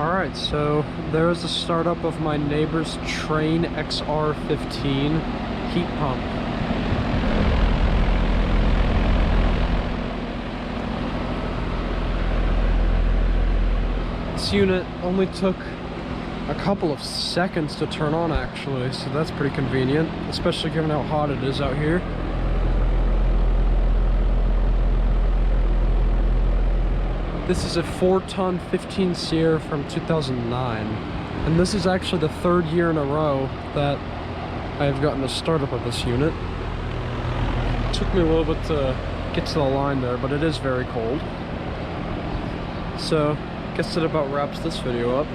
Alright, so there's the startup of my neighbor's Trane XR15 heat pump. This unit only took a couple of seconds to turn on actually, so that's pretty convenient, especially given how hot it is out here. This is a 4-ton 15 SEER from 2009, and this is actually the third year in a row that I've gotten a startup of this unit. It took me a little bit to get to the line there, but it is very cold. So, I guess that about wraps this video up.